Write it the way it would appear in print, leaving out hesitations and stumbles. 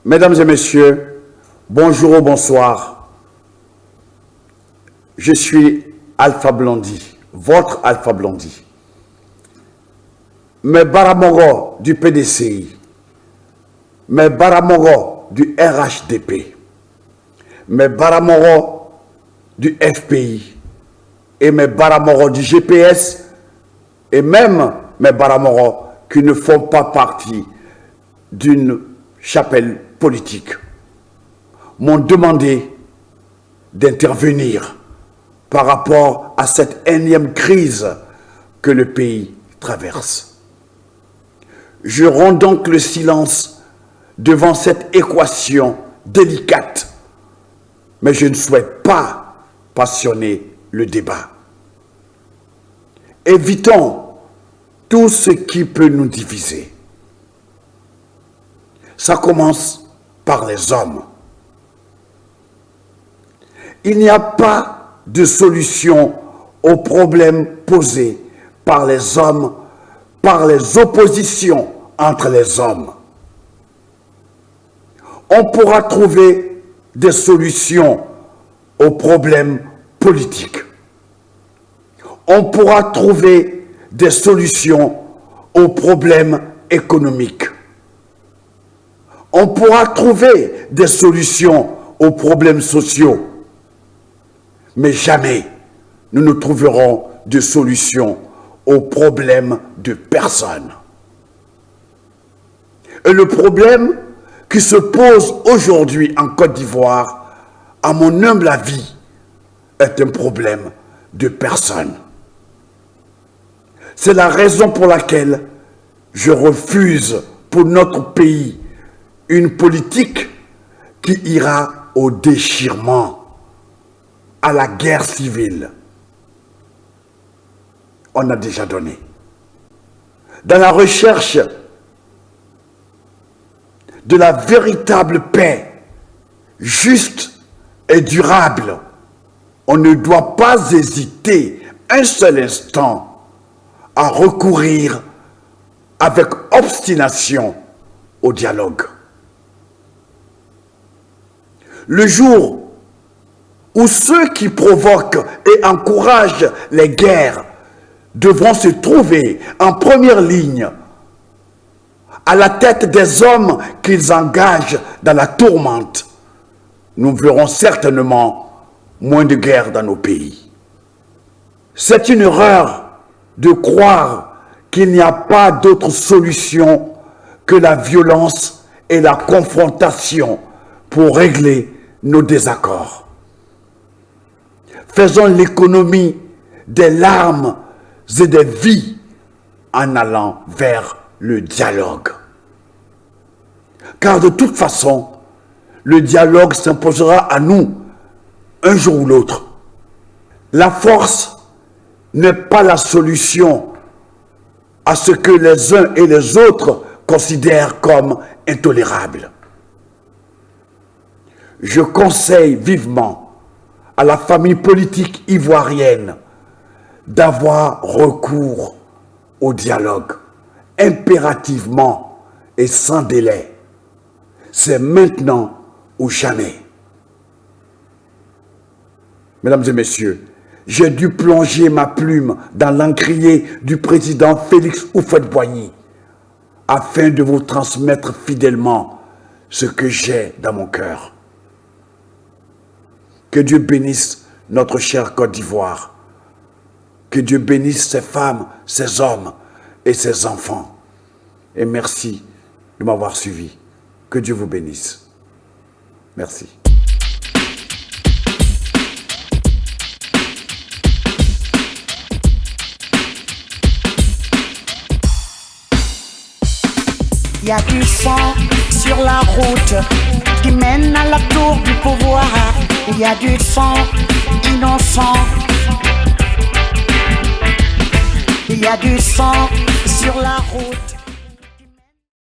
Mesdames et messieurs, bonjour ou bonsoir. Je suis Alpha Blondy, votre Alpha Blondy. Mes Baramogo du PDCI, mes Baramogo du RHDP, mes Baramogo du FPI et mes Baramogo du GPS et même mes Baramogo qui ne font pas partie d'une chapelle politique m'ont demandé d'intervenir par rapport à cette énième crise que le pays traverse. Je romps donc le silence devant cette équation délicate, mais je ne souhaite pas passionner le débat. Évitons tout ce qui peut nous diviser. Ça commence par les hommes. Il n'y a pas de solution aux problèmes posés par les hommes, par les oppositions entre les hommes. On pourra trouver des solutions aux problèmes politiques. On pourra trouver des solutions aux problèmes économiques. On pourra trouver des solutions aux problèmes sociaux. Mais jamais nous ne trouverons de solution aux problèmes de personne. Et le problème qui se pose aujourd'hui en Côte d'Ivoire, à mon humble avis, est un problème de personne. C'est la raison pour laquelle je refuse pour notre pays une politique qui ira au déchirement, à la guerre civile. On a déjà donné. Dans la recherche de la véritable paix, juste et durable, on ne doit pas hésiter un seul instant à recourir avec obstination au dialogue. Le jour où ceux qui provoquent et encouragent les guerres devront se trouver en première ligne à la tête des hommes qu'ils engagent dans la tourmente, nous verrons certainement moins de guerres dans nos pays. C'est une erreur de croire qu'il n'y a pas d'autre solution que la violence et la confrontation pour régler nos désaccords. Faisons l'économie des larmes et des vies en allant vers le dialogue. Car de toute façon, le dialogue s'imposera à nous un jour ou l'autre. La force n'est pas la solution à ce que les uns et les autres considèrent comme intolérable. Je conseille vivement à la famille politique ivoirienne d'avoir recours au dialogue, impérativement et sans délai. C'est maintenant ou jamais. Mesdames et messieurs, j'ai dû plonger ma plume dans l'encrier du président Félix Houphouët-Boigny afin de vous transmettre fidèlement ce que j'ai dans mon cœur. Que Dieu bénisse notre chère Côte d'Ivoire. Que Dieu bénisse ses femmes, ses hommes et ses enfants. Et merci de m'avoir suivi. Que Dieu vous bénisse. Merci. Il y a du sang sur la route qui mène à la tour du pouvoir. Il y a du sang innocent. Il y a du sang sur la route.